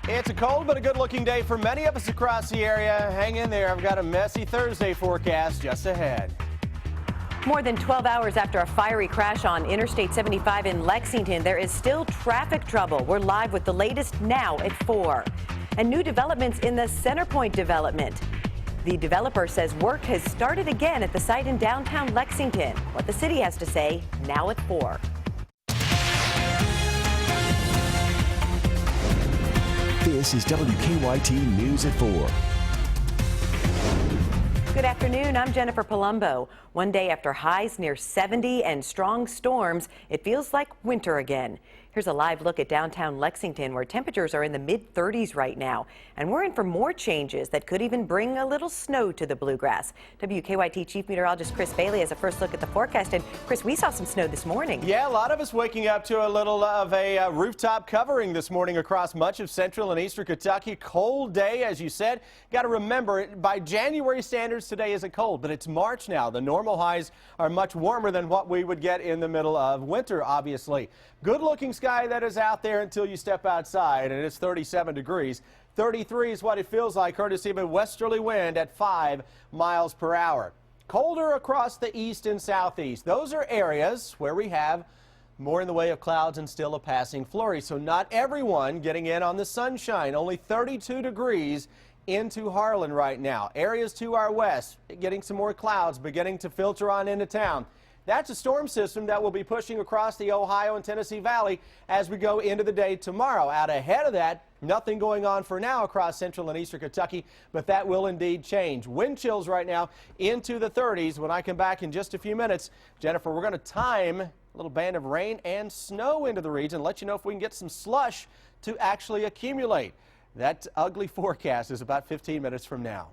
It's a cold but a good-looking day for many of us across the area. Hang in there. I've got a messy Thursday forecast just ahead. More than 12 hours after a fiery crash on Interstate 75 in Lexington, there is still traffic trouble. We're live with the latest now at 4. And new developments in the Centerpoint development. The developer says work has started again at the site in downtown Lexington. What the city has to say now at 4. This is WKYT News at 4. Good afternoon, I'm Jennifer Palumbo. One day after highs near 70 and strong storms, it feels like winter again. Here's a live look at downtown Lexington, where temperatures are in the mid-30s right now. And we're in for more changes that could even bring a little snow to the bluegrass. WKYT Chief Meteorologist Chris Bailey has a first look at the forecast. And Chris, we saw some snow this morning. Yeah, a lot of us waking up to a little of a rooftop covering this morning across much of central and eastern Kentucky. Cold day, as you said. Got to remember, by January standards, today isn't cold, but it's March now. The normal highs are much warmer than what we would get in the middle of winter, obviously. Good-looking sky that is out there until you step outside, and it's 37 degrees. 33 is what it feels like, courtesy of a westerly wind at 5 miles per hour. Colder across the east and southeast. Those are areas where we have more in the way of clouds and still a passing flurry. So not everyone getting in on the sunshine. Only 32 degrees into Harlan right now. Areas to our west getting some more clouds beginning to filter on into town. That's a storm system that will be pushing across the Ohio and Tennessee Valley as we go into the day tomorrow. Out ahead of that, nothing going on for now across central and eastern Kentucky, but that will indeed change. Wind chills right now into the 30s. When I come back in just a few minutes, Jennifer, we're going to time a little band of rain and snow into the region, let you know if we can get some slush to actually accumulate. That ugly forecast is about 15 minutes from now.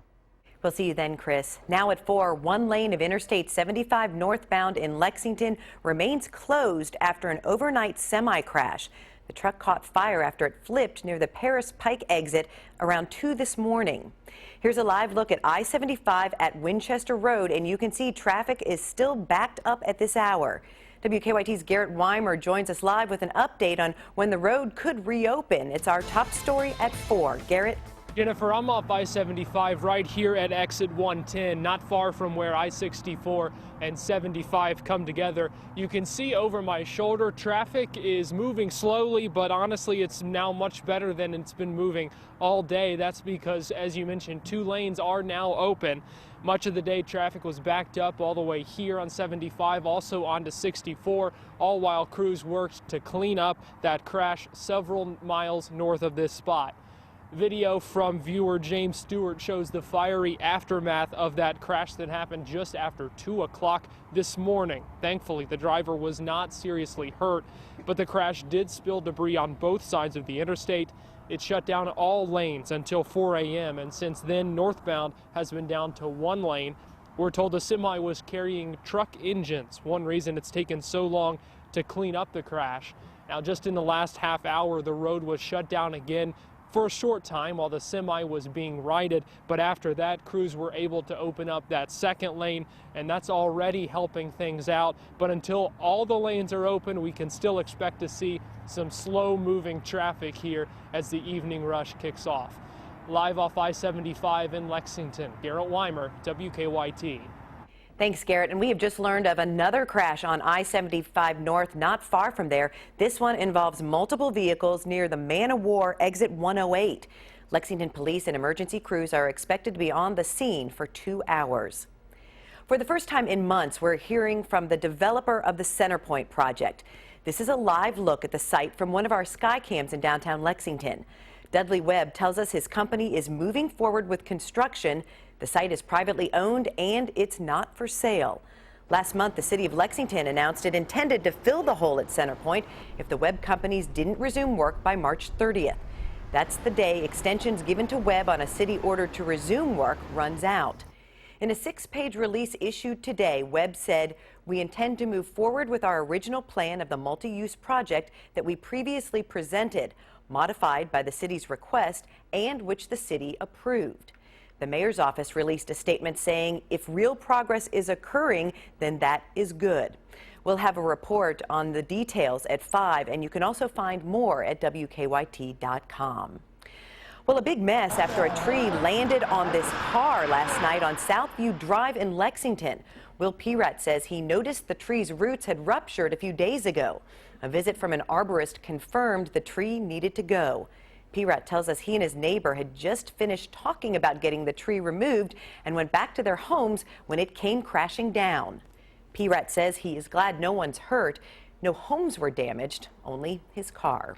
We'll see you then, Chris. Now at 4, one lane of Interstate 75 northbound in Lexington remains closed after an overnight semi-crash. The truck caught fire after it flipped near the Paris Pike exit around 2 this morning. Here's a live look at I-75 at Winchester Road, and you can see traffic is still backed up at this hour. WKYT's Garrett Weimer joins us live with an update on when the road could reopen. It's our top story at 4. Garrett? Jennifer, I'm off I-75 right here at exit 110, not far from where I-64 and 75 come together. You can see over my shoulder, traffic is moving slowly, but honestly, it's now much better than it's been moving all day. That's because, as you mentioned, 2 lanes are now open. Much of the day, traffic was backed up all the way here on 75, also onto 64, all while crews worked to clean up that crash several miles north of this spot. Video from viewer James Stewart shows the fiery aftermath of that crash that happened just after 2 o'clock this morning. Thankfully, the driver was not seriously hurt, but the crash did spill debris on both sides of the interstate. It shut down all lanes until 4 a.m., and since then, northbound has been down to 1 lane. We're told the semi was carrying truck engines, one reason it's taken so long to clean up the crash. Now, just in the last half hour, the road was shut down again for a short time while the semi was being righted, but after that, crews were able to open up that second lane, and that's already helping things out. But until all the lanes are open, we can still expect to see some slow-moving traffic here as the evening rush kicks off. Live off I-75 in Lexington, Garrett Weimer, WKYT. Thanks, Garrett. And we have just learned of another crash on I-75 North, not far from there. This one involves multiple vehicles near the Man of War exit 108. Lexington police and emergency crews are expected to be on the scene for 2 hours. For the first time in months, we're hearing from the developer of the Centerpoint project. This is a live look at the site from one of our sky cams in downtown Lexington. Dudley Webb tells us his company is moving forward with construction. The site is privately owned and it's not for sale. Last month, the city of Lexington announced it intended to fill the hole at Centerpoint if the Webb companies didn't resume work by March 30th. That's the day extensions given to Webb on a city order to resume work runs out. In a 6-page release issued today, Webb said, "We intend to move forward with our original plan of the multi-use project that we previously presented, modified by the city's request and which the city approved." The mayor's office released a statement saying if real progress is occurring, then that is good. We'll have a report on the details at 5, and you can also find more at WKYT.com. Well, a big mess after a tree landed on this car last night on Southview Drive in Lexington. Will Pirat says he noticed the tree's roots had ruptured a few days ago. A visit from an arborist confirmed the tree needed to go. Pirat tells us he and his neighbor had just finished talking about getting the tree removed and went back to their homes when it came crashing down. Pirat says he is glad no one's hurt. No homes were damaged, only his car.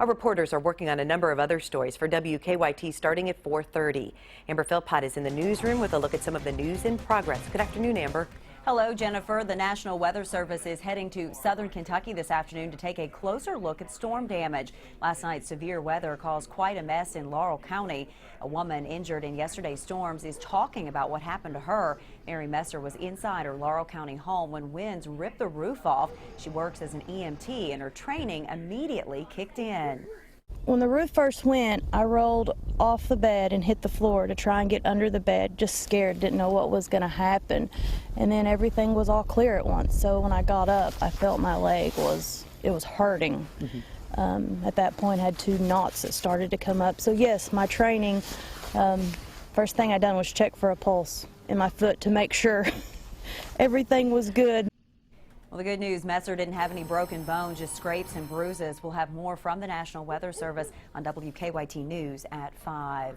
Our reporters are working on a number of other stories for WKYT starting at 4:30. Amber Philpott is in the newsroom with a look at some of the news in progress. Good afternoon, Amber. Hello, Jennifer. The National Weather Service is heading to southern Kentucky this afternoon to take a closer look at storm damage. Last night's severe weather caused quite a mess in Laurel County. A woman injured in yesterday's storms is talking about what happened to her. Mary Messer was inside her Laurel County home when winds ripped the roof off. She works as an EMT and her training immediately kicked in. When the roof first went, I rolled off the bed and hit the floor to try and get under the bed, just scared, didn't know what was going to happen. And then everything was all clear at once. So when I got up, I felt my leg was hurting. At that point, I had 2 knots that started to come up. So yes, my training, first thing I done was check for a pulse in my foot to make sure everything was good. Well, the good news, Messer didn't have any broken bones, just scrapes and bruises. We'll have more from the National Weather Service on WKYT News at 5.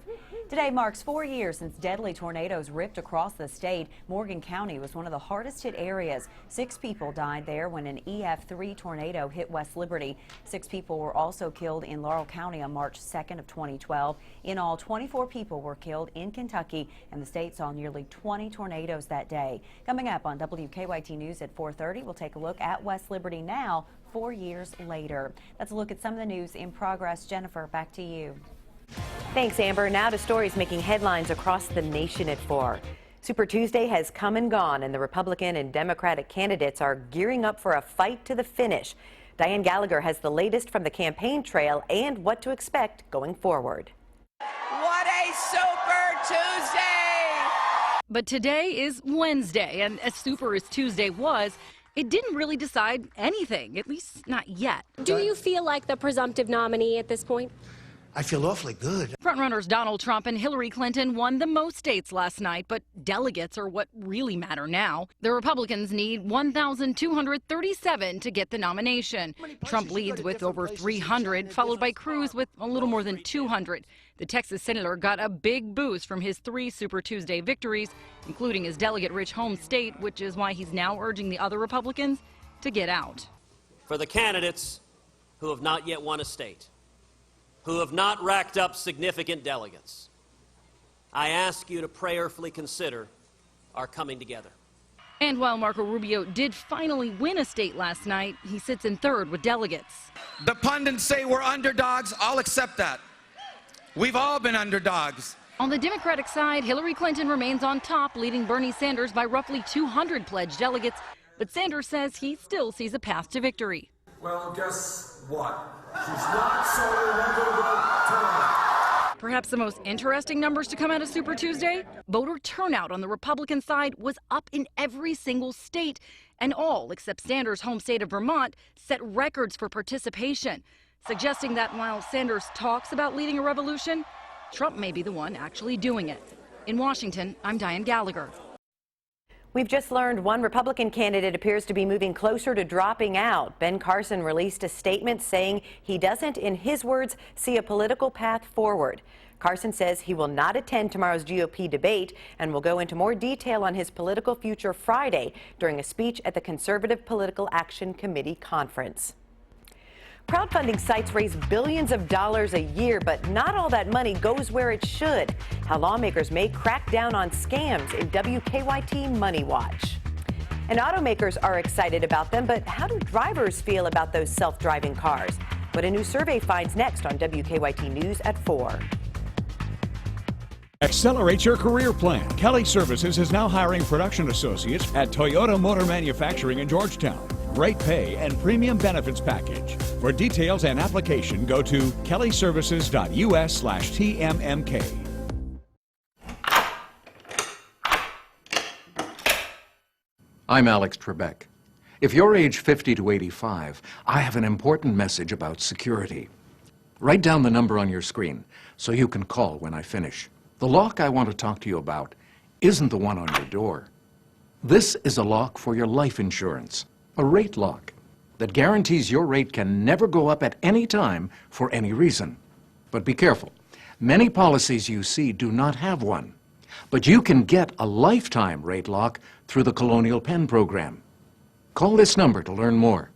Today marks 4 years since deadly tornadoes ripped across the state. Morgan County was one of the hardest hit areas. 6 people died there when an EF3 tornado hit West Liberty. 6 people were also killed in Laurel County on March 2nd of 2012. In all, 24 people were killed in Kentucky, and the state saw nearly 20 tornadoes that day. Coming up on WKYT News at 4:30, we'll take a look at West Liberty now, 4 years later. That's a look at some of the news in progress. Jennifer, back to you. Thanks, Amber. Now to stories making headlines across the nation at 4. Super Tuesday has come and gone, and the Republican and Democratic candidates are gearing up for a fight to the finish. Diane Gallagher has the latest from the campaign trail and what to expect going forward. What a Super Tuesday! But today is Wednesday, and as super as Tuesday was, it didn't really decide anything, at least not yet. Do you feel like the presumptive nominee at this point? I feel awfully good. Frontrunners Donald Trump and Hillary Clinton won the most states last night, but delegates are what really matter now. The Republicans need 1,237 to get the nomination. Trump leads with over 300, followed by Cruz with a little more than 200. The Texas senator got a big boost from his 3 Super Tuesday victories, including his delegate-rich home state, which is why he's now urging the other Republicans to get out. For the candidates who have not yet won a state, who have not racked up significant delegates, I ask you to prayerfully consider our coming together. And while Marco Rubio did finally win a state last night, he sits in 3rd with delegates. The pundits say we're underdogs. I'll accept that. We've all been underdogs. On the Democratic side, Hillary Clinton remains on top, leading Bernie Sanders by roughly 200 pledged delegates. But Sanders says he still sees a path to victory. Well, guess what? She's not so inevitable tonight. Perhaps the most interesting numbers to come out of Super Tuesday? Voter turnout on the Republican side was up in every single state, and all except Sanders' home state of Vermont set records for participation, suggesting that while Sanders talks about leading a revolution, Trump may be the one actually doing it. In Washington, I'm Diane Gallagher. We've just learned one Republican candidate appears to be moving closer to dropping out. Ben Carson released a statement saying he doesn't, in his words, see a political path forward. Carson says he will not attend tomorrow's GOP debate and will go into more detail on his political future Friday during a speech at the Conservative Political Action Committee conference. Crowdfunding sites raise billions of dollars a year, but not all that money goes where it should. How lawmakers may crack down on scams in WKYT Money Watch. And automakers are excited about them, but how do drivers feel about those self-driving cars? What a new survey finds next on WKYT News at 4. Accelerate your career plan. Kelly Services is now hiring production associates at Toyota Motor Manufacturing in Georgetown. Great pay and premium benefits package. For details and application, go to kellyservices.us/TMMK. I'm Alex Trebek. If you're age 50 to 85, I have an important message about security. Write down the number on your screen so you can call when I finish. The lock I want to talk to you about isn't the one on your door. This is a lock for your life insurance, a rate lock that guarantees your rate can never go up at any time for any reason. But be careful. Many policies you see do not have one. But you can get a lifetime rate lock through the Colonial Penn program. Call this number to learn more.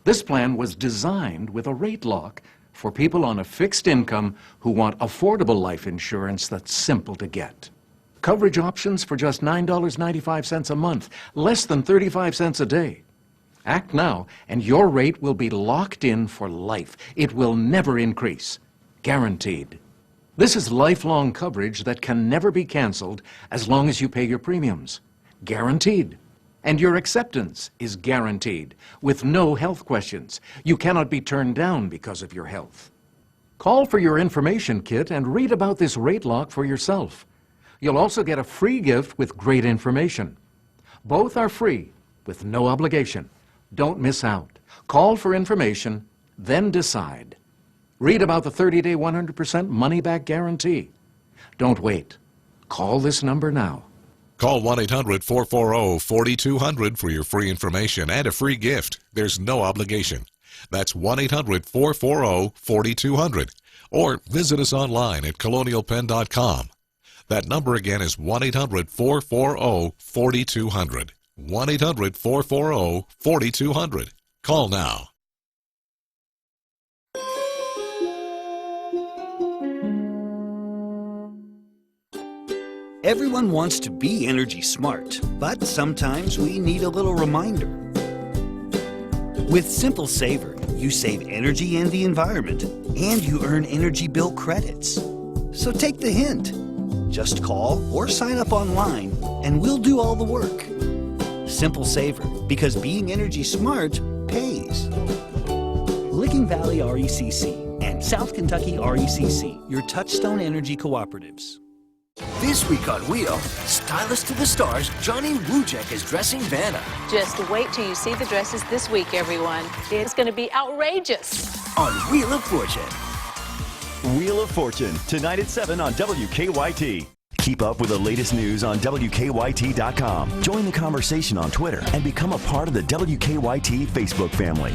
This plan was designed with a rate lock for people on a fixed income who want affordable life insurance that's simple to get. Coverage options for just $9.95 a month, less than 35 cents a day. Act now, and your rate will be locked in for life. It will never increase. Guaranteed. This is lifelong coverage that can never be canceled as long as you pay your premiums. Guaranteed. And your acceptance is guaranteed, with no health questions. You cannot be turned down because of your health. Call for your information kit and read about this rate lock for yourself. You'll also get a free gift with great information. Both are free, with no obligation. Don't miss out. Call for information, then decide. Read about the 30-day 100% money-back guarantee. Don't wait. Call this number now. Call 1-800-440-4200 for your free information and a free gift. There's no obligation. That's 1-800-440-4200. Or visit us online at colonialpenn.com. That number again is 1-800-440-4200. 1-800-440-4200. Call now. Everyone wants to be energy smart, but sometimes we need a little reminder. With Simple Saver, you save energy and the environment, and you earn energy bill credits. So take the hint. Just call or sign up online, and we'll do all the work. Simple Saver, because being energy smart pays. Licking Valley RECC and South Kentucky RECC, your Touchstone Energy Cooperatives. This week on Wheel, Stylist to the Stars, Johnny Wujek is dressing Vanna. Just wait till you see the dresses this week, everyone. It's going to be outrageous. On Wheel of Fortune. Wheel of Fortune, tonight at 7 on WKYT. Keep up with the latest news on WKYT.com. Join the conversation on Twitter and become a part of the WKYT Facebook family.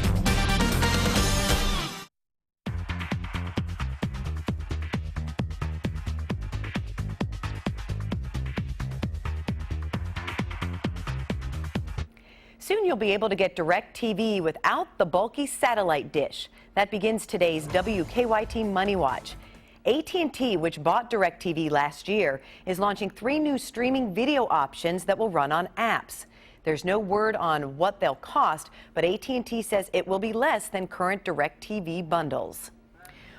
Soon you'll be able to get DirecTV without the bulky satellite dish. That begins today's WKYT Money Watch. AT&T, which bought DirecTV last year, is launching 3 new streaming video options that will run on apps. There's no word on what they'll cost, but AT&T says it will be less than current DirecTV bundles.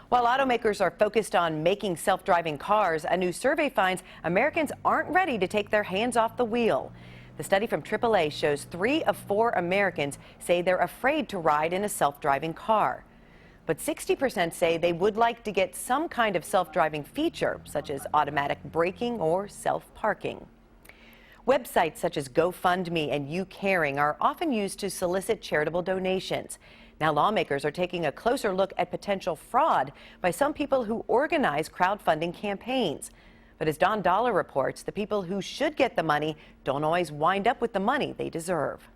While automakers are focused on making self-driving cars, a new survey finds Americans aren't ready to take their hands off the wheel. The study from AAA shows 3 of 4 Americans say they're afraid to ride in a self-driving car. But 60% say they would like to get some kind of self-driving feature, such as automatic braking or self-parking. Websites such as GoFundMe and YouCaring are often used to solicit charitable donations. Now lawmakers are taking a closer look at potential fraud by some people who organize crowdfunding campaigns. But as Don Dollar reports, the people who should get the money don't always wind up with the money they deserve.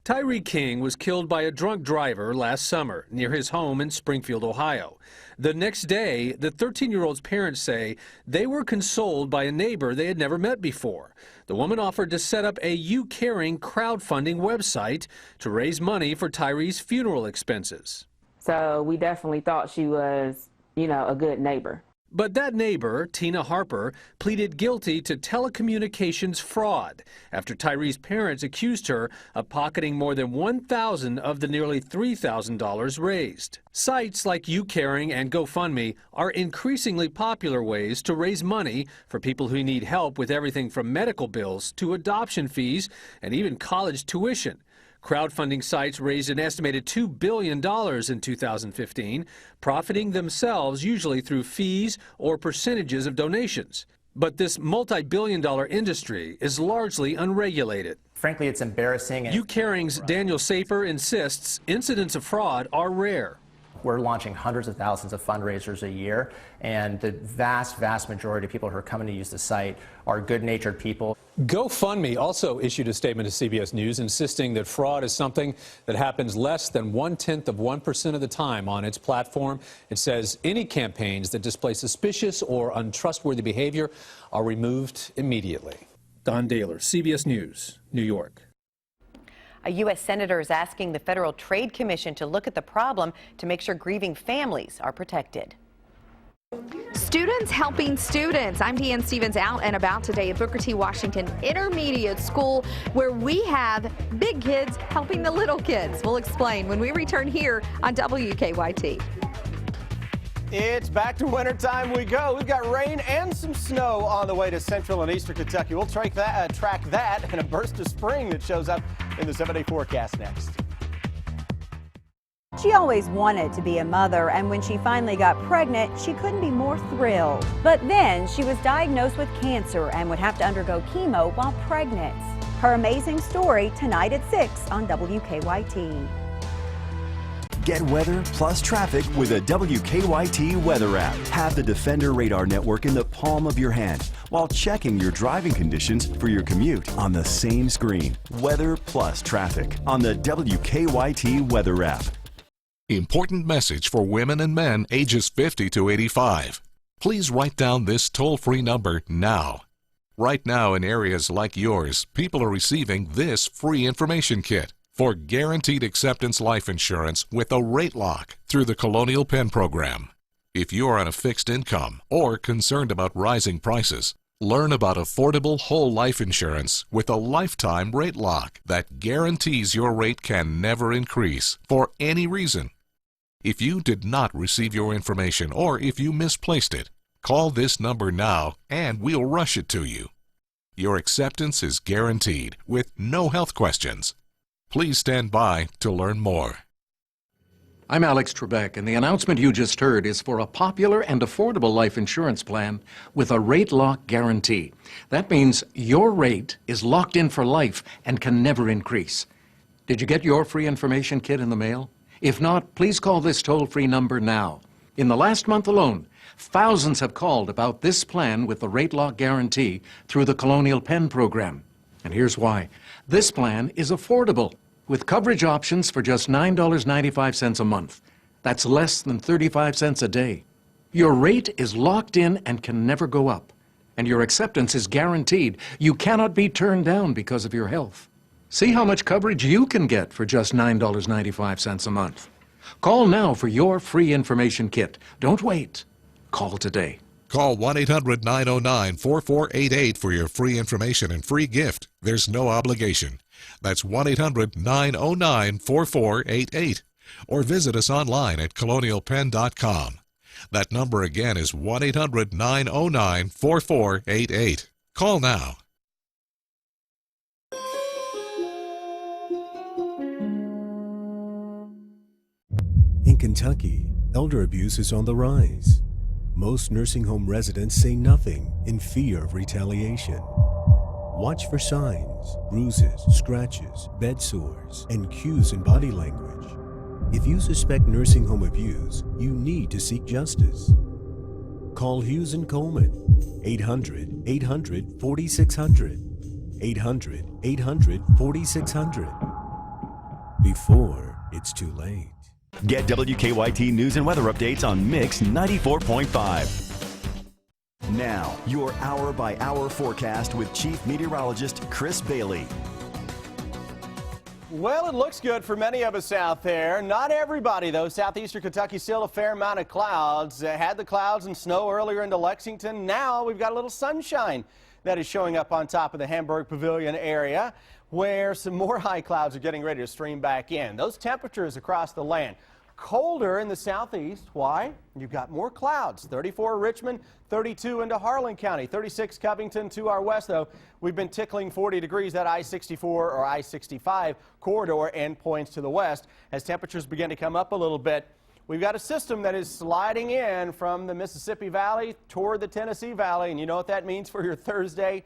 Tyree King was killed by a drunk driver last summer near his home in Springfield, Ohio. The next day, the 13-year-old's parents say they were consoled by a neighbor they had never met before. The woman offered to set up a YouCaring crowdfunding website to raise money for Tyree's funeral expenses. So we definitely thought she was, a good neighbor. But that neighbor, Tina Harper, pleaded guilty to telecommunications fraud after Tyree's parents accused her of pocketing more than $1,000 of the nearly $3,000 raised. Sites like YouCaring and GoFundMe are increasingly popular ways to raise money for people who need help with everything from medical bills to adoption fees and even college tuition. Crowdfunding sites raised an estimated $2 billion in 2015, profiting themselves usually through fees or percentages of donations. But this multi-billion-dollar industry is largely unregulated. Frankly, it's embarrassing. YouCaring's Daniel Saper insists incidents of fraud are rare. we're launching hundreds of thousands of fundraisers a year, and the vast majority of people who are coming to use the site are good-natured people. GoFundMe also issued a statement to CBS News insisting that fraud is something that happens less than 0.1% of the time on its platform. It says any campaigns that display suspicious or untrustworthy behavior are removed immediately. Don Dahler, CBS News, New York. A U.S. senator is asking the Federal Trade Commission to look at the problem to make sure grieving families are protected. Students helping students. I'm Deanne Stevens out and about today at Booker T. Washington Intermediate School, where we have big kids helping the little kids. We'll explain when we return here on WKYT. It's back to wintertime we go. We've got rain and some snow on the way to central and eastern Kentucky. We'll track that and a burst of spring that shows up in the 7-day forecast next. She always wanted to be a mother, and when she finally got pregnant, she couldn't be more thrilled. But then she was diagnosed with cancer and would have to undergo chemo while pregnant. Her amazing story tonight at 6 on WKYT. Get weather plus traffic with a WKYT weather app. Have the Defender radar network in the palm of your hand while checking your driving conditions for your commute on the same screen. Weather plus traffic on the WKYT weather app. Important message for women and men ages 50 to 85. Please write down this toll-free number now. Right now in areas like yours, people are receiving this free information kit for guaranteed acceptance life insurance with a rate lock through the Colonial Penn program. If you are on a fixed income or concerned about rising prices, learn about affordable whole life insurance with a lifetime rate lock that guarantees your rate can never increase for any reason. If you did not receive your information or if you misplaced it, call this number now and we'll rush it to you. Your acceptance is guaranteed with no health questions. Please stand by to learn more. I'm Alex Trebek, and the announcement you just heard is for a popular and affordable life insurance plan with a rate lock guarantee. That means your rate is locked in for life and can never increase. Did you get your free information kit in the mail? If not, please call this toll-free number now. In the last month alone, thousands have called about this plan with the rate lock guarantee through the Colonial Penn program. And here's why. This plan is affordable, with coverage options for just $9.95 a month. That's less than 35 cents a day. Your rate is locked in and can never go up. And your acceptance is guaranteed. You cannot be turned down because of your health. See how much coverage you can get for just $9.95 a month. Call now for your free information kit. Don't wait. Call today. Call 1-800-909-4488 for your free information and free gift. There's no obligation. That's 1-800-909-4488. Or visit us online at colonialpenn.com. That number again is 1-800-909-4488. Call now. In Kentucky, elder abuse is on the rise. Most nursing home residents say nothing in fear of retaliation. Watch for signs, bruises, scratches, bed sores, and cues in body language. If you suspect nursing home abuse, you need to seek justice. Call Hughes & Coleman, 800-800-4600, 800-800-4600, before it's too late. Get WKYT news and weather updates on Mix 94.5. Now, your hour-by-hour forecast with Chief Meteorologist Chris Bailey. Well, it looks good for many of us out there. Not everybody, though. Southeastern Kentucky still a fair amount of clouds. Had the clouds and snow earlier into Lexington. Now we've got a little sunshine that is showing up on top of the Hamburg Pavilion area, where some more high clouds are getting ready to stream back in. Those temperatures across the land. Colder in the southeast. Why? You've got more clouds. 34 Richmond, 32 into Harlan County, 36 Covington to our west, though. We've been tickling 40 degrees, that I-64 or I-65 corridor endpoints to the west. As temperatures begin to come up a little bit, we've got a system that is sliding in from the Mississippi Valley toward the Tennessee Valley, and you know what that means for your Thursday?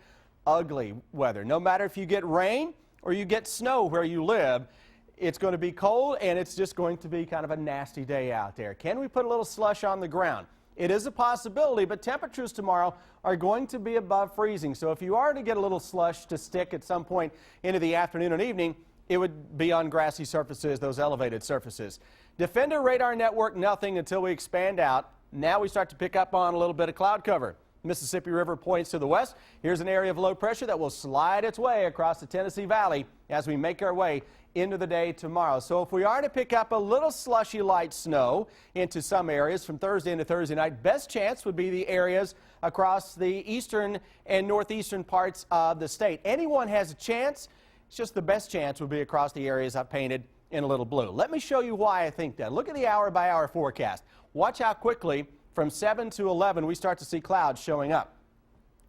Ugly weather. No matter if you get rain or you get snow where you live, It's going to be cold, and it's just going to be kind of a nasty day out there. Can we put a little slush on the ground? It is a possibility, but temperatures tomorrow are going to be above freezing. So if you are to get a little slush to stick at some point into the afternoon and evening, it would be on grassy surfaces, those elevated surfaces. Defender radar network, nothing until we expand out. Now we start to pick up on a little bit of cloud cover. Mississippi River points to the west. Here's an area of low pressure that will slide its way across the Tennessee Valley as we make our way into the day tomorrow. So if we are to pick up a little slushy light snow into some areas from Thursday into Thursday night, best chance would be the areas across the eastern and northeastern parts of the state. Anyone has a chance. It's just the best chance would be across the areas I've painted in a little blue. Let me show you why I think that. Look at the hour-by-hour forecast. Watch how quickly from 7 to 11 we start to see clouds showing up.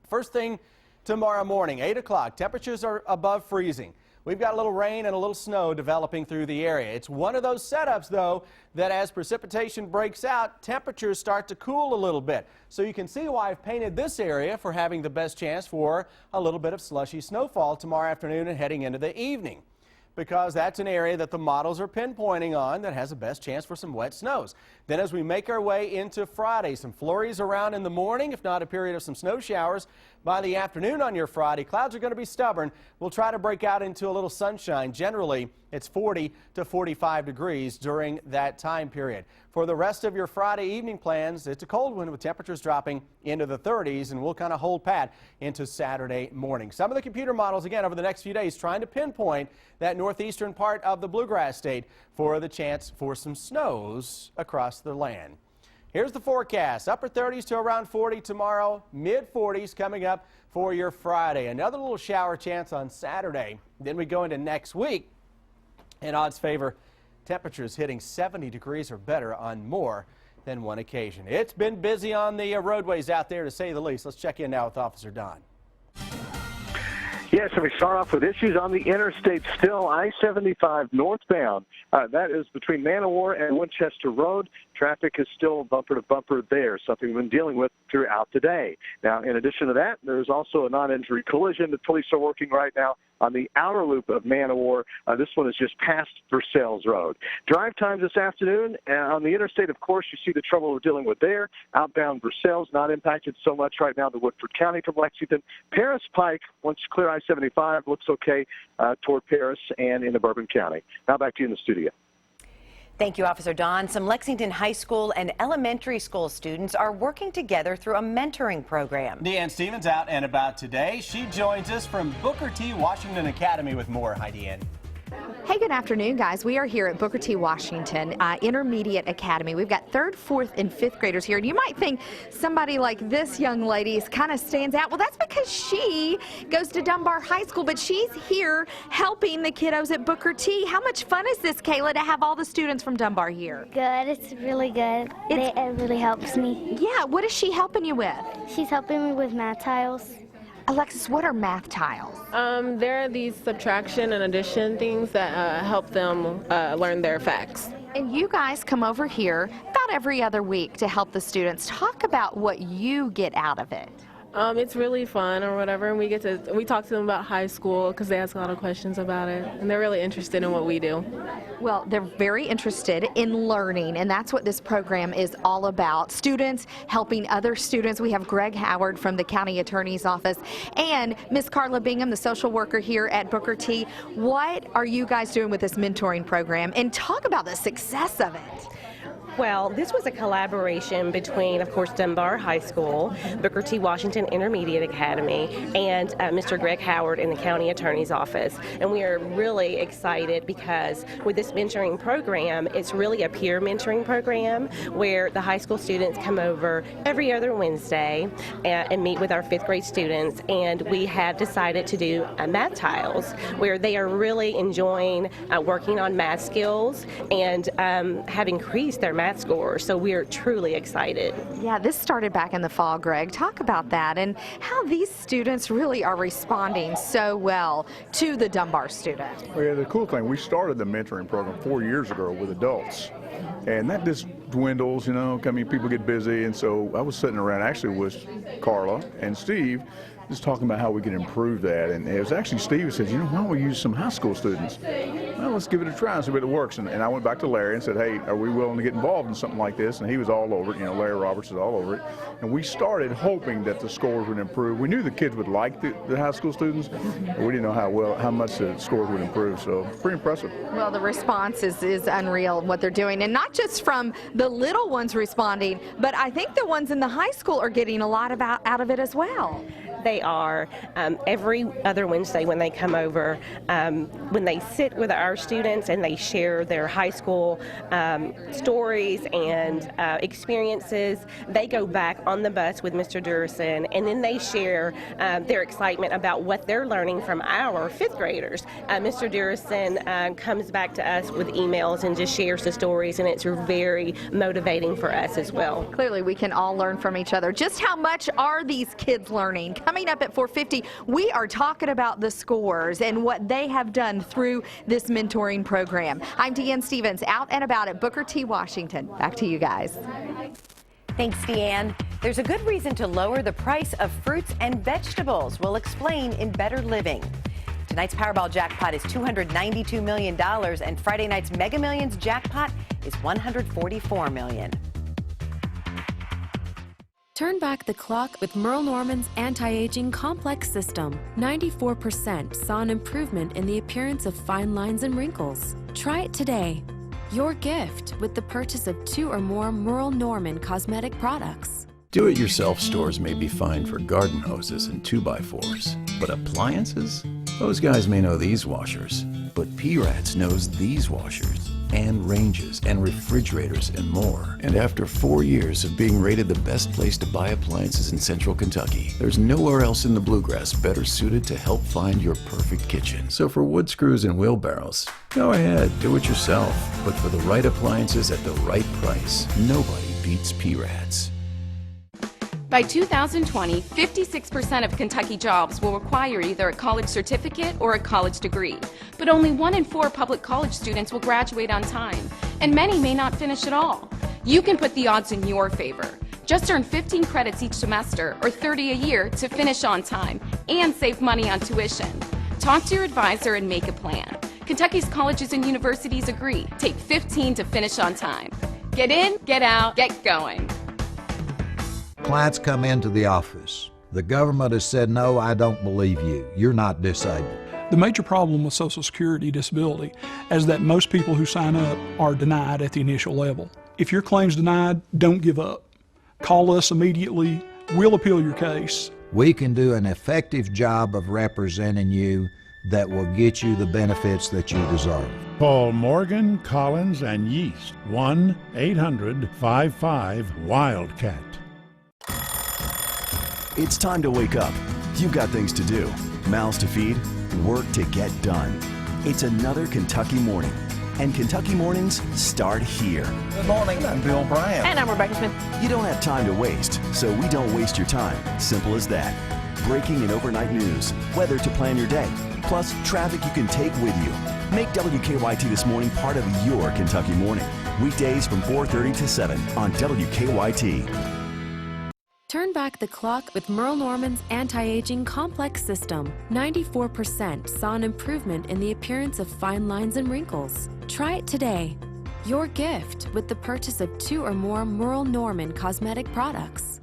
First thing tomorrow morning, 8 o'clock, temperatures are above freezing. We've got a little rain and a little snow developing through the area. It's one of those setups, though, that as precipitation breaks out, temperatures start to cool a little bit. So you can see why I've painted this area for having the best chance for a little bit of slushy snowfall tomorrow afternoon and heading into the evening, because that's an area that the models are pinpointing on that has the best chance for some wet snows. Then as we make our way into Friday, some flurries around in the morning, if not a period of some snow showers by the afternoon on your Friday. Clouds are going to be stubborn. We'll try to break out into a little sunshine. Generally, it's 40 to 45 degrees during that time period. For the rest of your Friday evening plans, it's a cold one with temperatures dropping into the 30s, and we'll kind of hold pat into Saturday morning. Some of the computer models, again, over the next few days, trying to pinpoint that northeastern part of the bluegrass state for the chance for some snows across the land. Here's the forecast. Upper 30s to around 40 tomorrow, mid 40s coming up for your Friday. Another little shower chance on Saturday. Then we go into next week, and odds favor temperatures hitting 70 degrees or better on more than one occasion. It's been busy on the roadways out there, to say the least. Let's check in now with Officer Don. Yes, and we start off with issues on the interstate still. I-75 northbound. That is between Man-O-War and Winchester Road. Traffic is still bumper to bumper there, something we've been dealing with throughout the day. Now, in addition to that, there's also a non-injury collision. The police are working right now on the outer loop of Man-O-War. This one is just past Versailles Road. Drive times this afternoon, and on the interstate, of course, you see the trouble we're dealing with there. Outbound Versailles not impacted so much right now to Woodford County from Lexington. Paris Pike, once you clear I-75, looks okay toward Paris and into Bourbon County. Now back to you in the studio. Thank you, Officer Don. Some Lexington High School and elementary school students are working together through a mentoring program. Deanne Stevens out and about today. She joins us from Booker T. Washington Academy with more. Hi, Deanne. Hey, good afternoon, guys. We are here at Booker T. Washington Intermediate Academy. We've got 3rd, 4th, and 5th graders here. And you might think somebody like this young lady kind of stands out. Well, that's because she goes to Dunbar High School, but she's here helping the kiddos at Booker T. How much fun is this, Kayla, to have all the students from Dunbar here? Good. It's really good. It really helps me. Yeah. What is she helping you with? She's helping me with math tiles. Alexis, what are math tiles? There are these subtraction and addition things that help them learn their facts. And you guys come over here about every other week to help the students. Talk about what you get out of it. It's really fun or whatever, and we talk to them about high school because they ask a lot of questions about it, and they're really interested in what we do. Well, they're very interested in learning, and that's what this program is all about. Students helping other students. We have Greg Howard from the County Attorney's Office and Miss Carla Bingham, the social worker here at Booker T. What are you guys doing with this mentoring program? And talk about the success of it. Well, this was a collaboration between, of course, Dunbar High School, Booker T. Washington Intermediate Academy, and Mr. Greg Howard in the County Attorney's Office. And we are really excited because with this mentoring program, it's really a peer mentoring program where the high school students come over every other Wednesday and meet with our 5th grade students. And we have decided to do math tiles where they are really enjoying working on math skills and have increased their math score, so we are truly excited. Yeah, this started back in the fall, Greg. Talk about that and how these students really are responding so well to the Dunbar student. Well, yeah, the cool thing, we started the mentoring program 4 years ago with adults. And that just dwindles, you know. I mean, people get busy, and so I was sitting around actually with Carla and Steve, just talking about how we can improve that. And it was actually Steve who said, you know, why don't we use some high school students? Well, let's give it a try and see if it works. And I went back to Larry and said, hey, are we willing to get involved in something like this? And he was all over it. You know, Larry Roberts is all over it. And we started hoping that the scores would improve. We knew the kids would like the high school students, but we didn't know how much the scores would improve. So pretty impressive. Well, the response is unreal, what they're doing. And not just from the little ones responding, but I think the ones in the high school are getting a lot out of it as well. They are. Every other Wednesday when they come over, when they sit with our students and they share their high school stories and experiences, they go back on the bus with Mr. Durison, and then they share their excitement about what they're learning from our fifth graders. Mr. Durison comes back to us with emails and just shares the stories, and it's very motivating for us as well. Clearly, we can all learn from each other. Just how much are these kids learning? Coming up at 4:50, we are talking about the scores and what they have done through this mentoring program. I'm Deanne Stevens, out and about at Booker T. Washington. Back to you guys. Thanks, Deanne. There's a good reason to lower the price of fruits and vegetables. We'll explain in Better Living. Tonight's Powerball jackpot is $292 million, and Friday night's Mega Millions jackpot is $144 million. Turn back the clock with Merle Norman's anti-aging complex system. 94% saw an improvement in the appearance of fine lines and wrinkles. Try it today. Your gift with the purchase of 2 or more Merle Norman cosmetic products. Do-it-yourself stores may be fine for garden hoses and 2x4s, but appliances? Those guys may know these washers, but P-Rats knows these washers, and ranges, and refrigerators, and more. And after 4 years of being rated the best place to buy appliances in Central Kentucky, there's nowhere else in the Bluegrass better suited to help find your perfect kitchen. So for wood screws and wheelbarrows, go ahead, do it yourself. But for the right appliances at the right price, nobody beats P-Rats. By 2020, 56% of Kentucky jobs will require either a college certificate or a college degree. But only 1 in 4 public college students will graduate on time, and many may not finish at all. You can put the odds in your favor. Just earn 15 credits each semester, or 30 a year, to finish on time and save money on tuition. Talk to your advisor and make a plan. Kentucky's colleges and universities agree. Take 15 to finish on time. Get in, get out, get going. Clients come into the office. The government has said, no, I don't believe you. You're not disabled. The major problem with Social Security disability is that most people who sign up are denied at the initial level. If your claim's denied, don't give up. Call us immediately. We'll appeal your case. We can do an effective job of representing you that will get you the benefits that you deserve. Call Morgan, Collins, and Yeast, 1-800-55-WILDCAT. It's time to wake up. You've got things to do, mouths to feed, work to get done. It's another Kentucky morning, and Kentucky mornings start here. Good morning, I'm Bill Bryant. And I'm Rebecca Smith. You don't have time to waste, so we don't waste your time. Simple as that. Breaking and overnight news, weather to plan your day, plus traffic you can take with you. Make WKYT This Morning part of your Kentucky morning. Weekdays from 4:30 to 7 on WKYT. Turn back the clock with Merle Norman's anti-aging complex system. 94% saw an improvement in the appearance of fine lines and wrinkles. Try it today. Your gift with the purchase of 2 or more Merle Norman cosmetic products.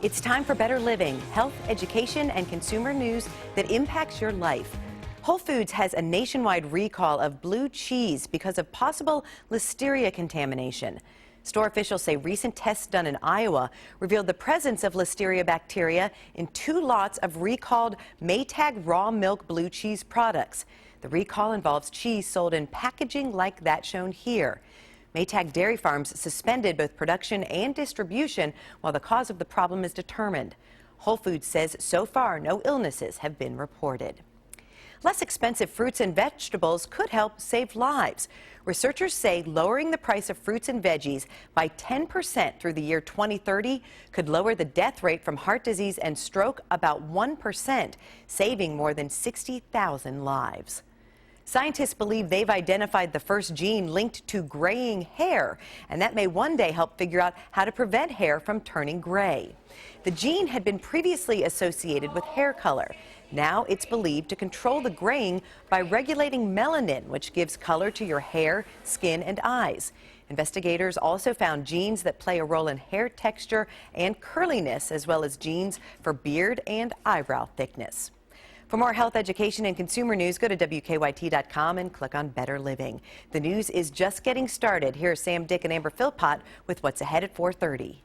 It's time for Better Living, health, education, and consumer news that impacts your life. Whole Foods has a nationwide recall of blue cheese because of possible listeria contamination. Store officials say recent tests done in Iowa revealed the presence of listeria bacteria in 2 lots of recalled Maytag raw milk blue cheese products. The recall involves cheese sold in packaging like that shown here. Maytag Dairy Farms suspended both production and distribution while the cause of the problem is determined. Whole Foods says so far no illnesses have been reported. Less expensive fruits and vegetables could help save lives. Researchers say lowering the price of fruits and veggies by 10% through the year 2030 could lower the death rate from heart disease and stroke about 1%, saving more than 60,000 lives. Scientists believe they've identified the first gene linked to graying hair, and that may one day help figure out how to prevent hair from turning gray. The gene had been previously associated with hair color. Now it's believed to control the graying by regulating melanin, which gives color to your hair, skin, and eyes. Investigators also found genes that play a role in hair texture and curliness, as well as genes for beard and eyebrow thickness. For more health, education, and consumer news, go to WKYT.com and click on Better Living. The news is just getting started. Here's Sam, Dick, and Amber Philpott with what's ahead at 4:30.